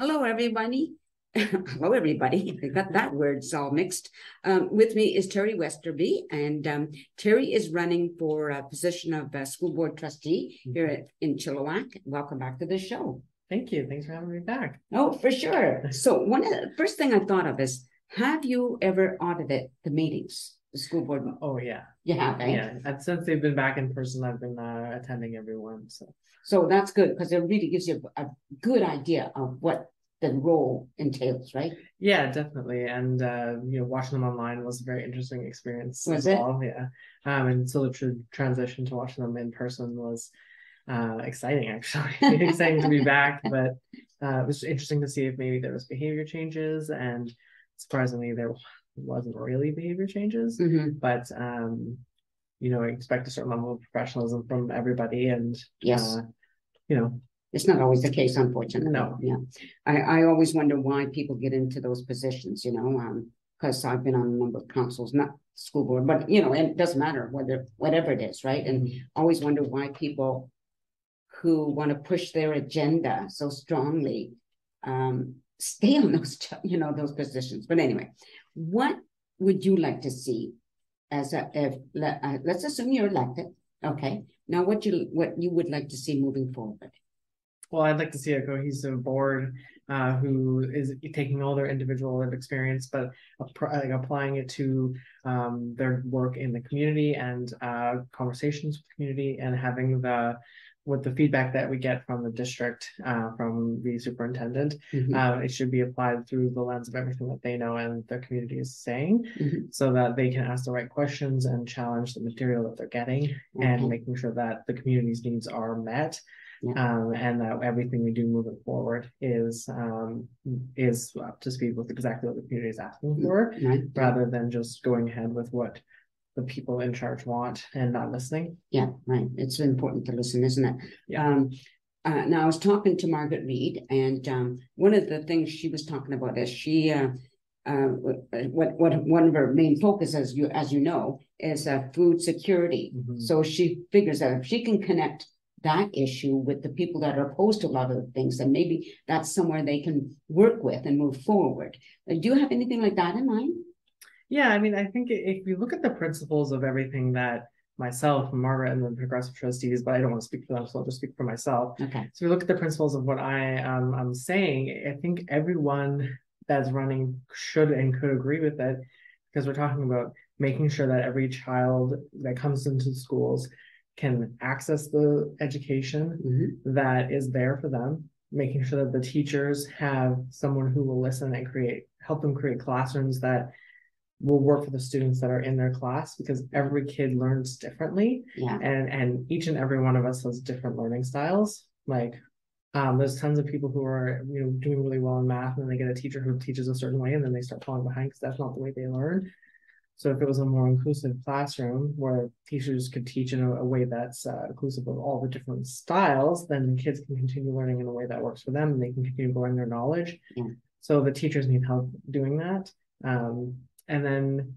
Hello, everybody. Hello, everybody. I got that words all mixed. With me is Teri Westerby, and Teri is running for a position of school board trustee here in Chilliwack. Welcome back to the show. Thank you. Thanks for having me back. Oh, for sure. So one of the first thing I thought of is, have you ever audited the meetings, the school board? Oh, yeah. You have, eh? Yeah. And since they've been back in person, I've been attending everyone. So that's good because it really gives you a good idea of what the role entails, right? Yeah, definitely. And watching them online was a very interesting experience Was as it? well. Yeah. And so the transition to watching them in person was exciting, actually. Exciting to be back, but it was interesting to see if maybe there was behavior changes, and surprisingly there wasn't really behavior changes. But I expect a certain level of professionalism from everybody, and Yes. uh, It's not always the case, unfortunately. No. Yeah. I always wonder why people get into those positions, because I've been on a number of councils, not school board, but, it doesn't matter whatever it is, right? And always wonder why people who want to push their agenda so strongly stay on those positions. But anyway, what would you like to see let's assume you're elected. Okay. Now, what you would like to see moving forward? Well, I'd like to see a cohesive board who is taking all their individual lived experience, but applying it to their work in the community and conversations with the community, and having with the feedback that we get from the district, from the superintendent, it should be applied through the lens of everything that they know and their community is saying, so that they can ask the right questions and challenge the material that they're getting, and making sure that the community's needs are met. And that everything we do moving forward is up to speed with exactly what the community is asking for, rather than just going ahead with what the people in charge want and not listening. Yeah, right. It's important to listen, isn't it? Yeah. Now I was talking to Margaret Reed, and one of the things she was talking about is she what one of her main focus, as you know, is food security. So she figures that if she can connect that issue with the people that are opposed to a lot of the things, and maybe that's somewhere they can work with and move forward. Do you have anything like that in mind? Yeah, I mean, I think if you look at the principles of everything that myself, Margaret, and the progressive trustees, but I don't want to speak for them, so I'll just speak for myself. Okay. So if you look at the principles of what I'm saying, I think everyone that's running should and could agree with it, because we're talking about making sure that every child that comes into schools can access the education that is there for them, making sure that the teachers have someone who will listen and help them create classrooms that will work for the students that are in their class, because every kid learns differently. And each and every one of us has different learning styles. There's tons of people who are doing really well in math, and they get a teacher who teaches a certain way, and then they start falling behind because that's not the way they learn. So if it was a more inclusive classroom where teachers could teach in a way that's inclusive of all the different styles, then the kids can continue learning in a way that works for them, and they can continue growing their knowledge. So the teachers need help doing that. And then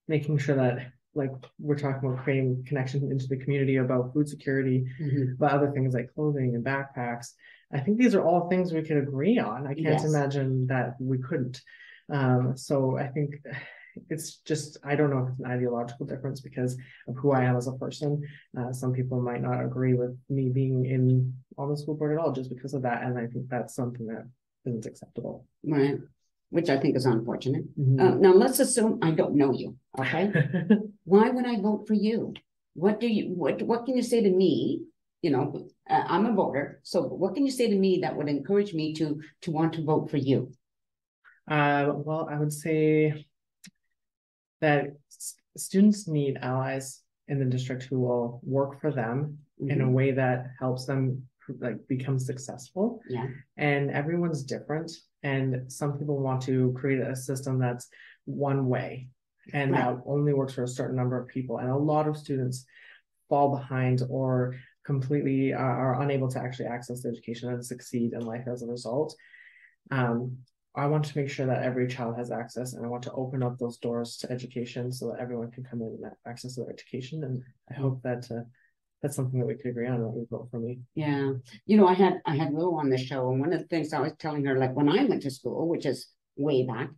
making sure that, like, we're talking about creating connection into the community about food security, but other things like clothing and backpacks. I think these are all things we could agree on. I can't imagine that we couldn't. So I think it's just, I don't know if it's an ideological difference because of who I am as a person. Some people might not agree with me being on the school board at all just because of that. And I think that's something that isn't acceptable. Right. Which I think is unfortunate. Now let's assume I don't know you. Okay. Why would I vote for you? What can you say to me? I'm a voter. So what can you say to me that would encourage me to want to vote for you? Well, I would say that students need allies in the district who will work for them in a way that helps them become successful. And everyone's different, and some people want to create a system that's one way and that only works for a certain number of people, and a lot of students fall behind or completely are unable to actually access the education and succeed in life as a result. I want to make sure that every child has access, and I want to open up those doors to education so that everyone can come in and access their education. And I hope that that's something that we could agree on. That would vote for me. Yeah. You know, I had Willow on the show, and one of the things I was telling her, like when I went to school, which is way back,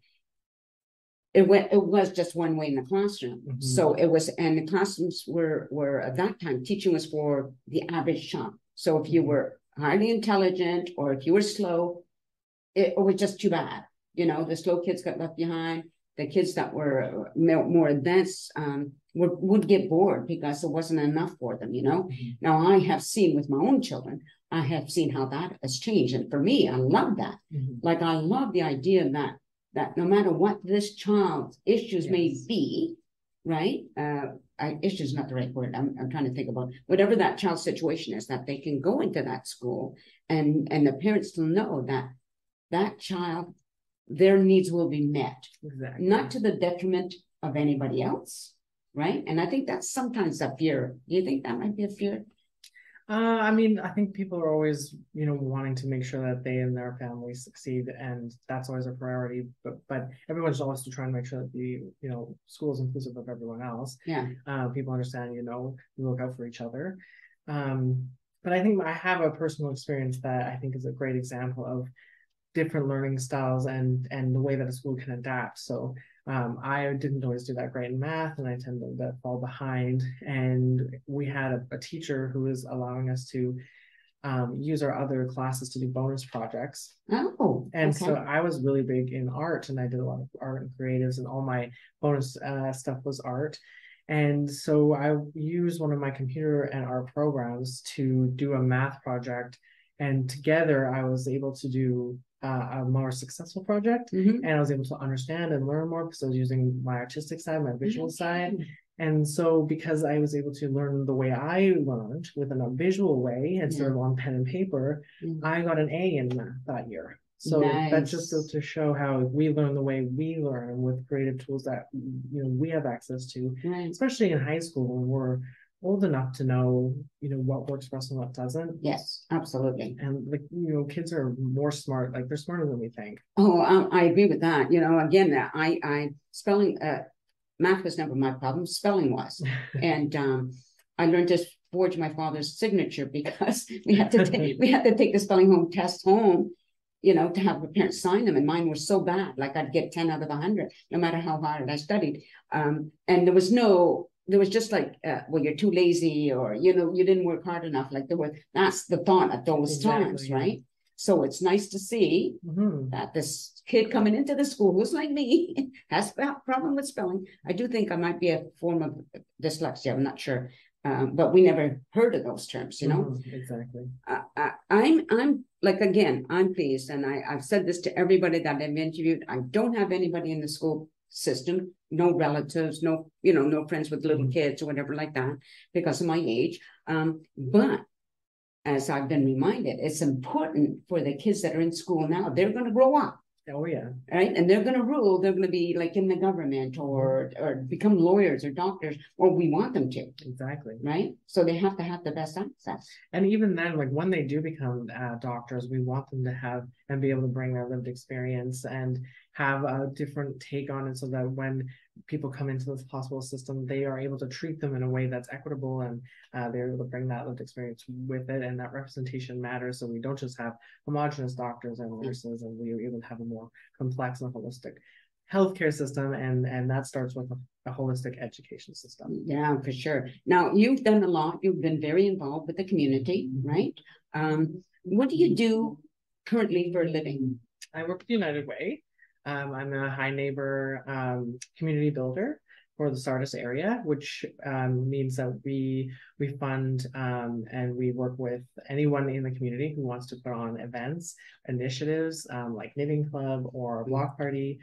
it was just one way in the classroom. Mhm. So it was, and the classrooms were at that time, teaching was for the average child. So if you were highly intelligent or if you were slow, it was just too bad. You know, the slow kids got left behind. The kids that were more advanced would get bored because there wasn't enough for them, you know. Mhm. Now I have seen with my own children, I have seen how that has changed. And for me, I love that. Mhm. Like I love the idea that no matter what this child's issues may Yes. be, right? Issues not the right word. I'm trying to think about whatever that child's situation is, that they can go into that school and the parents will know that that child, their needs will be met, Exactly. not to the detriment of anybody else, right? And I think that's sometimes a fear. Do you think that might be a fear? I mean, I think people are always, wanting to make sure that they and their families succeed, and that's always a priority. But everyone's also trying to make sure that the school is inclusive of everyone else. Yeah. People understand, we look out for each other. But I think I have a personal experience that I think is a great example of different learning styles and the way that a school can adapt. So I didn't always do that great in math, and I tended to fall behind. And we had a teacher who was allowing us to use our other classes to do bonus projects. Oh, and okay. So I was really big in art, and I did a lot of art and creatives, and all my bonus stuff was art. And so I used one of my computer and art programs to do a math project, and together I was able to do a more successful project. Mhm. And I was able to understand and learn more because I was using my artistic side, my visual side. And so because I was able to learn the way I learned within a visual way instead of on pen and paper, I got an A in math that year. So that just goes to show how we learn the way we learn with creative tools that we have access to, Right. especially in high school when we're old enough to know what works for us and what doesn't. Yes, absolutely. And kids are more smart, like they're smarter than we think. Oh, I agree with that. Again, I spelling math was never my problem. Spelling was, and I learned to forge my father's signature because we had to take the spelling home test home, to have the parents sign them, and mine were so bad. Like I'd get 10 out of 100, no matter how hard I studied. And there was just like, well, you're too lazy, or you didn't work hard enough. Like that's the thought at those times, right? So it's nice to see that this kid coming into the school who's like me has a problem with spelling. I do think I might be a form of dyslexia. I'm not sure, but we never heard of those terms, Exactly. I'm like, again, I'm pleased, and I've said this to everybody that I've interviewed. I don't have anybody in the school system, no relatives, no friends with little kids or whatever like that because of my age. But as I've been reminded, it's important for the kids that are in school now. They're going to grow up. Oh, yeah. Right. And they're going to rule. They're going to be like in the government or become lawyers or doctors, or we want them to. Exactly. Right. So they have to have the best access. And even then, like when they do become doctors, we want them to have and be able to bring their lived experience and have a different take on it so that when people come into this hospital system, they are able to treat them in a way that's equitable, and they're able to bring that lived experience with it, and that representation matters. So we don't just have homogenous doctors and nurses, and we are able to have a more complex and holistic healthcare system, and that starts with a holistic education system. Yeah, for sure. Now you've done a lot. You've been very involved with the community, right? What do you do currently for a living? I work with United Way. I'm a high neighbor community builder for the Sardis area, which means that we fund and we work with anyone in the community who wants to put on events, initiatives like knitting club or a block party.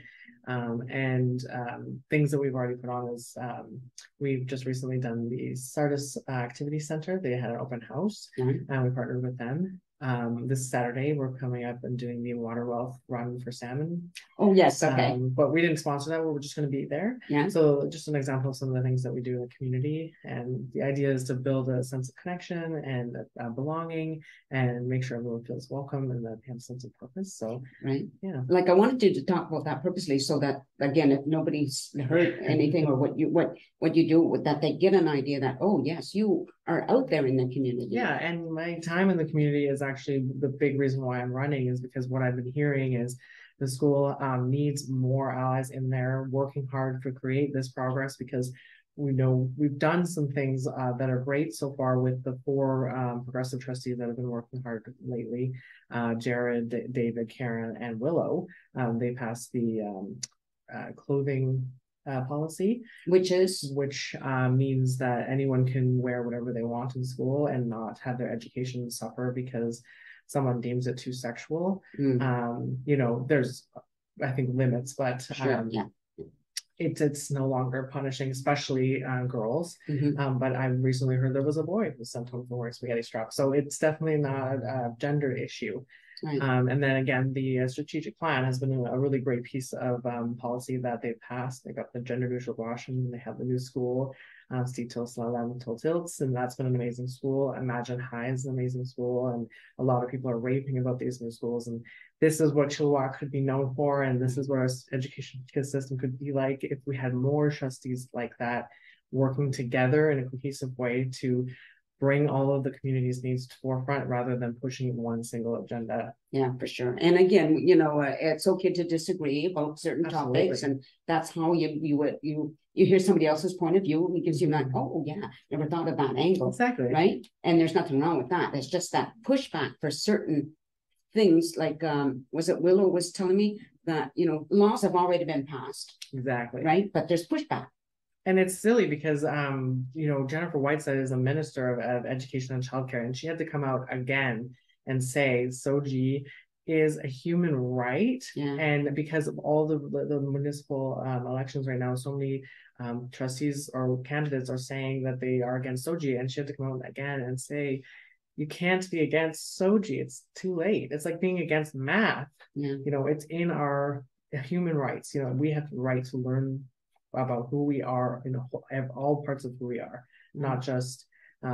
And things that we've already put on is we've just recently done the Sardis Activity Center. They had an open house, and we partnered with them. This Saturday, we're coming up and doing the Water Wealth Run for Salmon. Oh, yes. Okay. But we didn't sponsor that. We're just going to be there. Yeah. So just an example of some of the things that we do in the community. And the idea is to build a sense of connection and belonging and make sure everyone feels welcome and that they have a sense of purpose. So, right. Yeah. Like I wanted you to talk about that purposely so that, again, if nobody's heard anything or what you do, that they get an idea that, oh, yes, you are out there in the community. Yeah, and my time in the community is actually the big reason why I'm running, is because what I've been hearing is the school needs more allies in there working hard to create this progress, because we know we've done some things that are great so far with the 4 progressive trustees that have been working hard lately. Jared, David, Karen, and Willow. They passed the clothing policy, which means that anyone can wear whatever they want in school and not have their education suffer because someone deems it too sexual. There's, I think, limits, but Sure, yeah. It's no longer punishing, especially girls. But I recently heard there was a boy who was sent home for wearing spaghetti straps. So it's definitely not a gender issue. Right. And then again, the strategic plan has been a really great piece of policy that they've passed. They got the gender neutral washroom, they have the new school, Steve Tilts, Tilts, and that's been an amazing school. Imagine High is an amazing school, and a lot of people are raving about these new schools. And this is what Chilliwack could be known for, and this is what our education system could be like if we had more trustees like that working together in a cohesive way to bring all of the community's needs to forefront rather than pushing one single agenda. Yeah, for sure. And again, it's okay to disagree about certain topics, and that's how you hear somebody else's point of view, and it gives you like, oh yeah, never thought of that angle. Exactly. Right. And there's nothing wrong with that. It's just that pushback for certain things, like was it Willow was telling me that laws have already been passed. Exactly. Right. But there's pushback. And it's silly because, Jennifer Whiteside is a minister of education and childcare, and she had to come out again and say SOGI is a human right. Yeah. And because of all the municipal elections right now, so many trustees or candidates are saying that they are against SOGI, and she had to come out again and say, you can't be against SOGI. It's too late. It's like being against math. Yeah. It's in our human rights. We have the right to learn about who we are in all parts of who we are, not just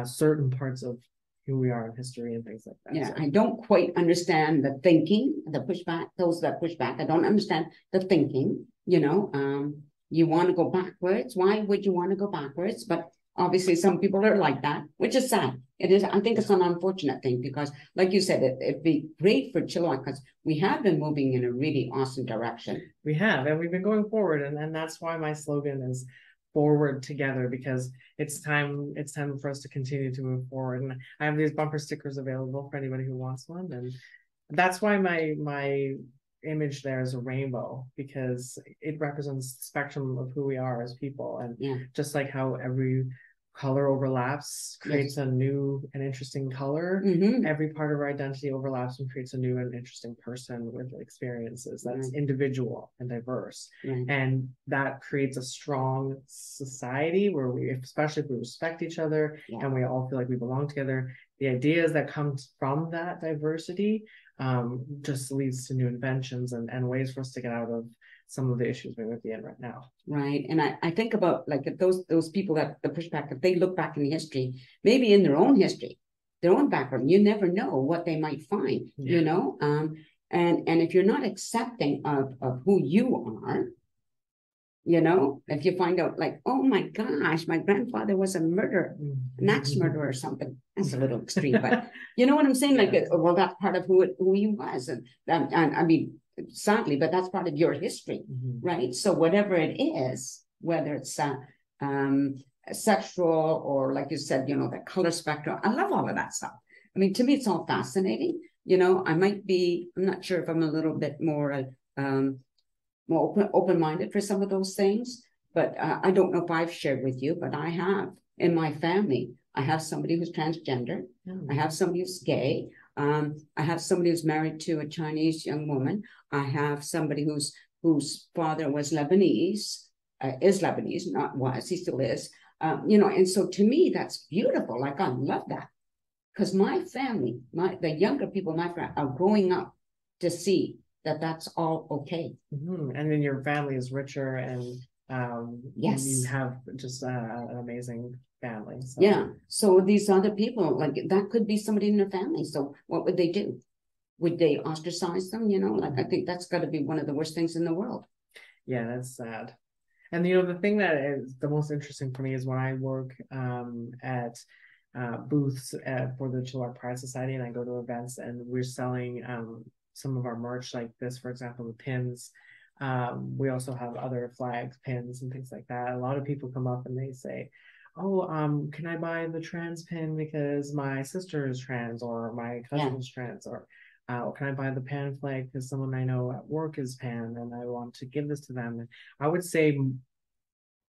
certain parts of who we are in history and things like that. Yeah, so I don't quite understand the thinking, the pushback, those that push back. I don't understand the thinking, you want to go backwards. Why would you want to go backwards? But obviously some people are like that, which is sad. It is. I think it's an unfortunate thing because, like you said, it'd be great for Chilliwack because we have been moving in a really awesome direction. We have, and we've been going forward, and that's why my slogan is forward together, because it's time for us to continue to move forward. And I have these bumper stickers available for anybody who wants one, and that's why my image there is a rainbow, because it represents the spectrum of who we are as people. And just like how every color overlaps creates a new and interesting color, every part of our identity overlaps and creates a new and interesting person with experiences that's individual and diverse. And that creates a strong society where especially if we respect each other and we all feel like we belong together, the ideas that come from that diversity just leads to new inventions and ways for us to get out of some of the issues we might be in right now. Right. And I think about like if those people that the pushback, if they look back in the history, maybe in their own history, their own background, you never know what they might find, and if you're not accepting of who you are, if you find out like, oh my gosh, my grandfather was a murderer, an axe murderer or something, that's a little extreme, but you know what I'm saying? Like, well, that's part of who he was. And I mean, sadly, but that's part of your history, right? So whatever it is, whether it's sexual or like you said, the color spectrum, I love all of that stuff. I mean, to me, it's all fascinating. I'm not sure if I'm a little bit more open-minded for some of those things, but I don't know if I've shared with you, but I have in my family. I have somebody who's transgender. I have somebody who's gay. I have somebody who's married to a Chinese young woman. I have somebody whose father was Lebanese, is Lebanese, not was, he still is. And so to me, that's beautiful. Like, I love that. Because my family, the younger people in my family are growing up to see that that's all okay. And then your family is richer and you have just an amazing family. So. Yeah. So these other people, like that could be somebody in their family. So what would they do? Would they ostracize them? Like I think that's got to be one of the worst things in the world. Yeah, that's sad. And the thing that is the most interesting for me is when I work at booths for the Chilliwack Pride Society, and I go to events, and we're selling some of our merch, like this, for example, the pins. We also have other flags, pins, and things like that. A lot of people come up and they say, "Oh, can I buy the trans pin because my sister is trans, or my cousin is trans, or can I buy the pan flag because someone I know at work is pan and I want to give this to them?" And I would say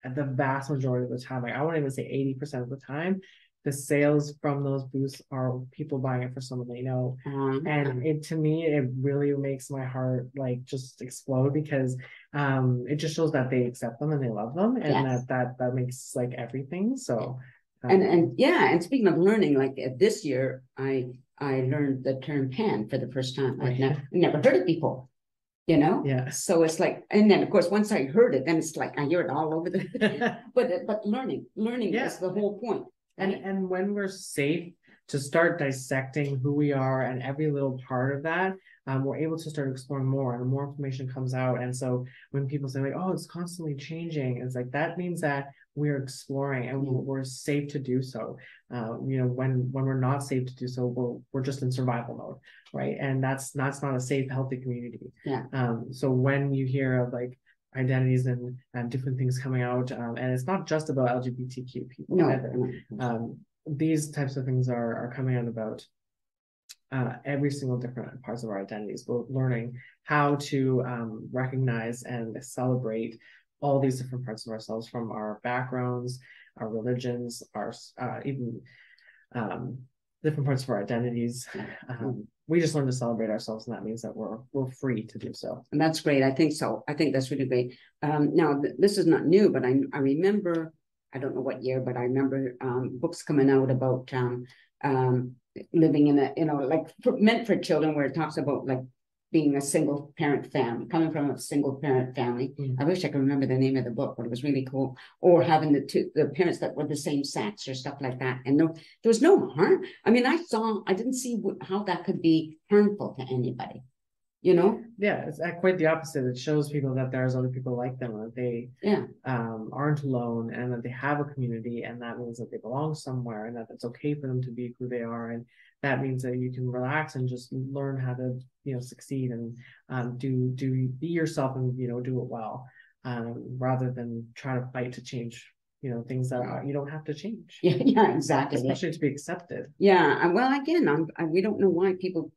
at the vast majority of the time, like I won't even say 80% of the time, the sales from those booths are people buying it for someone they know. And it, to me, it really makes my heart like just explode, because it just shows that they accept them and they love them, and that makes like everything. So and yeah, and speaking of learning, like this year I learned the term pan for the first time. I've never heard it before. Yeah. So it's like, and then of course once I heard it, then it's like I hear it all over the but learning is the whole point. Right? And when we're safe to start dissecting who we are and every little part of that, we're able to start exploring more, and more information comes out. And so when people say like, "Oh, it's constantly changing," it's like that means that we're exploring, and we're safe to do so. When we're not safe to do so, we're just in survival mode, right? And that's not a safe, healthy community. So when you hear of like identities and different things coming out, and it's not just about LGBTQ people either. These types of things are coming out about every single different parts of our identities. We're learning how to recognize and celebrate all these different parts of ourselves, from our backgrounds, our religions, our even different parts of our identities. We just learn to celebrate ourselves, and that means that we're free to do so. And that's great. I think so. I think that's really great. Now, this is not new, but I remember, I don't know what year, but I remember books coming out about living in a, like meant for children, where it talks about like being a single parent family, coming from a single parent family. I wish I could remember the name of the book, but it was really cool. Or having the parents that were the same sex or stuff like that. And there was no harm. I mean, I didn't see how that could be harmful to anybody. Yeah, it's quite the opposite. It shows people that there's other people like them, that they aren't alone, and that they have a community, and that means that they belong somewhere, and that it's okay for them to be who they are. And that means that you can relax and just learn how to succeed and be yourself, and do it well, rather than try to fight to change things that you don't have to change. Yeah, exactly. Especially to be accepted. Yeah, well, again, we don't know why people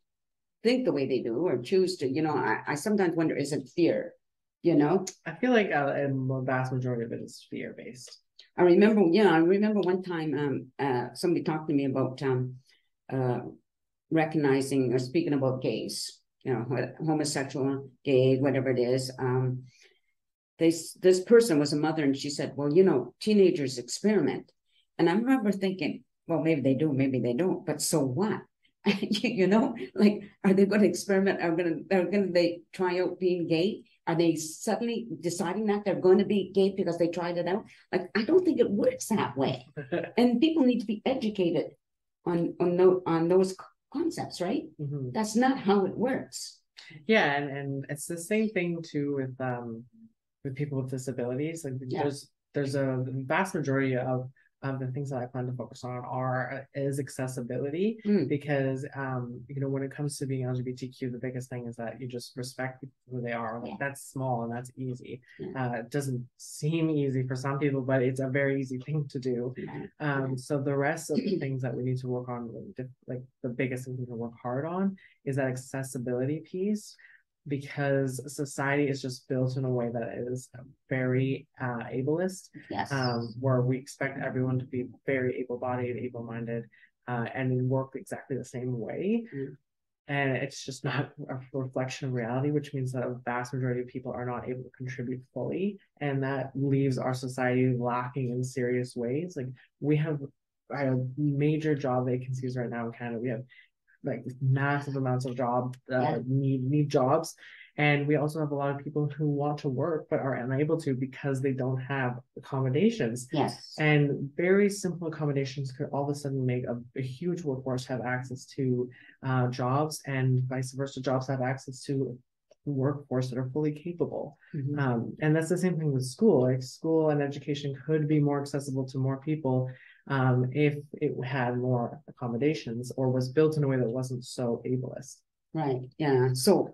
think the way they do or choose to. I sometimes wonder, is it fear? I feel like the vast majority of it is fear based. I remember one time somebody talked to me about recognizing or speaking about gays, homosexual, gay, whatever it is. This person was a mother, and she said, well, teenagers experiment. And I remember thinking, well, maybe they do, maybe they don't, but so what? Like, are they going to experiment? They try out being gay? Are they suddenly deciding that they're going to be gay because they tried it out? Like, I don't think it works that way. And people need to be educated on those concepts, right? That's not how it works. Yeah, and it's the same thing too with people with disabilities. Like there's a vast majority of the things that I plan to focus on is accessibility, because when it comes to being LGBTQ, the biggest thing is that you just respect who they are. Like that's small and that's easy. It doesn't seem easy for some people, but it's a very easy thing to do. So the rest of the things that we need to work on, like the biggest thing we can work hard on, is that accessibility piece, because society is just built in a way that is very ableist, where we expect everyone to be very able-bodied, able-minded, and work exactly the same way. And it's just not a reflection of reality, which means that a vast majority of people are not able to contribute fully, and that leaves our society lacking in serious ways. Like we have major job vacancies right now in Canada. We have like massive amounts of need jobs, and we also have a lot of people who want to work but are unable to because they don't have accommodations. And very simple accommodations could all of a sudden make a huge workforce have access to jobs, and vice versa, jobs have access to workforce that are fully capable. And that's the same thing with school. Like school and education could be more accessible to more people, if it had more accommodations or was built in a way that wasn't so ableist. Right. Yeah. So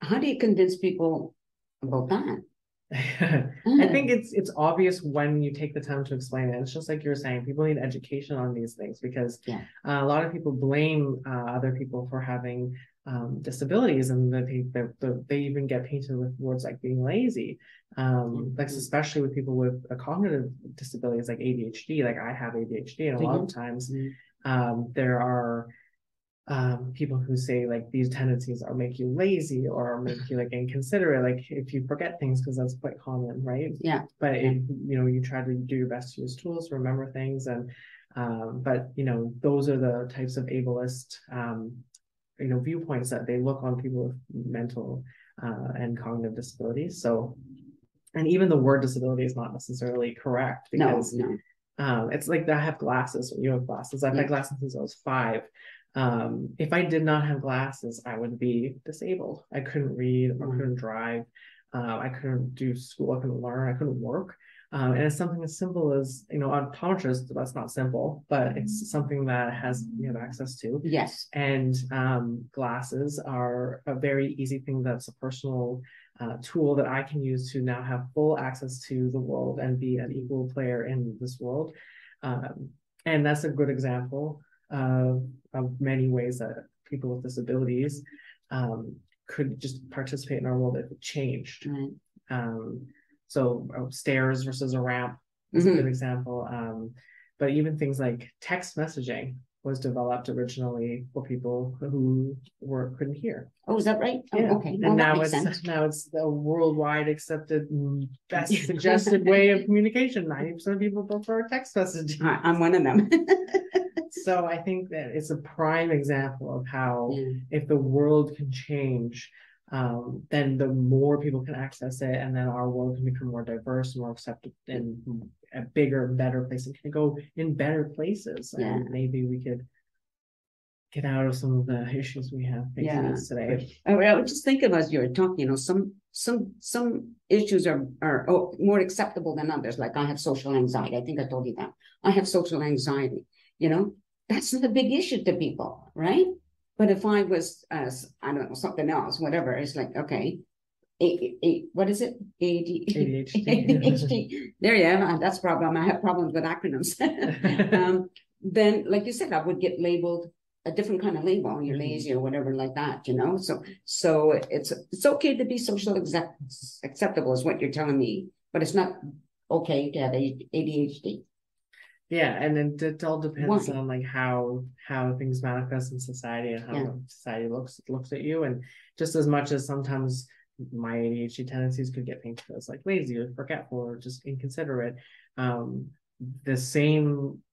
how do you convince people about that? I think it's obvious when you take the time to explain it. It's just like you're saying, people need education on these things because a lot of people blame other people for having disabilities, and they even get painted with words like being lazy. Like especially with people with cognitive disabilities like ADHD. Like I have ADHD, and a lot of times there are people who say like these tendencies are make you lazy or make you like inconsiderate, like if you forget things, because that's quite common, right? Yeah. But you try to do your best to use tools to remember things, and but those are the types of ableist viewpoints that they look on people with mental and cognitive disabilities. So, and even the word disability is not necessarily correct, because it's like I have glasses, or you have glasses. I've had glasses since I was 5. If I did not have glasses, I would be disabled. I couldn't read or couldn't drive. I couldn't do school. I couldn't learn. I couldn't work. And it's something as simple as, optometrist, that's not simple, but it's something that you have access to. Yes. And glasses are a very easy thing that's a personal tool that I can use to now have full access to the world and be an equal player in this world. And that's a good example of many ways that people with disabilities could just participate in our world if it changed. So stairs versus a ramp is a good example. But even things like text messaging was developed originally for people who couldn't hear. Oh, is that right? Yeah. Oh, okay. Well, and now it's the worldwide accepted best suggested way of communication. 90% of people prefer text messaging. I'm one of them. So I think that it's a prime example of how if the world can change, then the more people can access it, and then our world can become more diverse, more accepted, and a bigger, better place, and can go in better places. And maybe we could get out of some of the issues we have facing us today. I was just thinking as you were talking, some issues are more acceptable than others. Like I have social anxiety. I think I told you that. I have social anxiety. That's not a big issue to people, right? But if I was, I don't know, something else, whatever, it's like, okay, what is it? ADHD. There you go. That's a problem. I have problems with acronyms. Then, like you said, I would get labeled a different kind of label. You're lazy or whatever like that, So it's okay to be social acceptable is what you're telling me, but it's not okay to have ADHD. Yeah, and then it all depends on like how things manifest in society and how society looks at you. And just as much as sometimes my ADHD tendencies could get painted as like lazy or forgetful or just inconsiderate,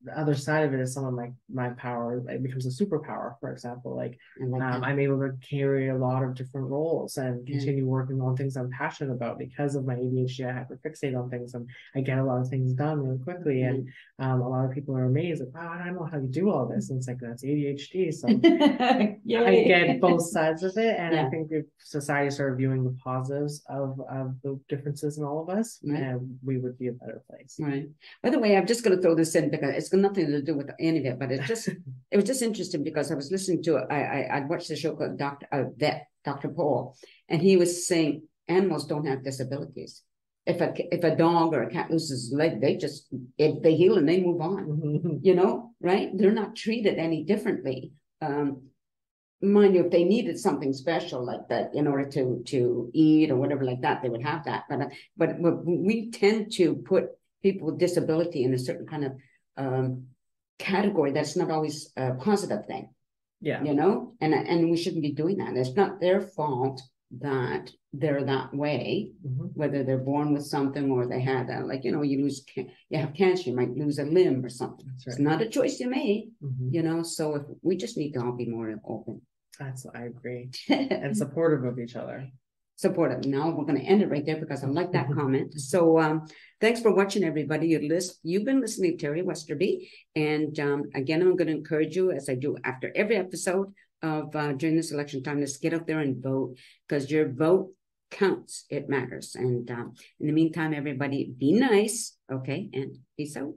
the other side of it is someone like my power, it becomes a superpower. For example, I'm able to carry a lot of different roles and continue working on things I'm passionate about because of my ADHD. I hyperfixate on things and I get a lot of things done really quickly. And a lot of people are amazed, like, wow, I don't know how you do all this. And it's like, that's ADHD. So I get both sides of it. And I think if society started viewing the positives of the differences in all of us, we would be a better place. Right. By the way, I'm just going to throw this in because it's got nothing to do with any of it, but it was just interesting because I was listening to it. I'd watched the show called Dr. Paul, and he was saying animals don't have disabilities. If a dog or a cat loses a leg, they heal and they move on, right? They're not treated any differently. Mind you, if they needed something special like that in order to eat or whatever like that, they would have that. But we tend to put people with disability in a certain kind of category that's not always a positive thing. And we shouldn't be doing that. It's not their fault that they're that way, whether they're born with something or they had you have cancer, you might lose a limb or something. It's not a choice you made, so if we just need to all be more open. I agree. And supportive of each other. Supportive. Now we're going to end it right there because I like that comment. So thanks for watching, everybody. You've been listening to Teri Westerby. And again, I'm going to encourage you, as I do after every episode of during this election time, let's get out there and vote, because your vote counts. It matters. And in the meantime, everybody, be nice. Okay. And peace out.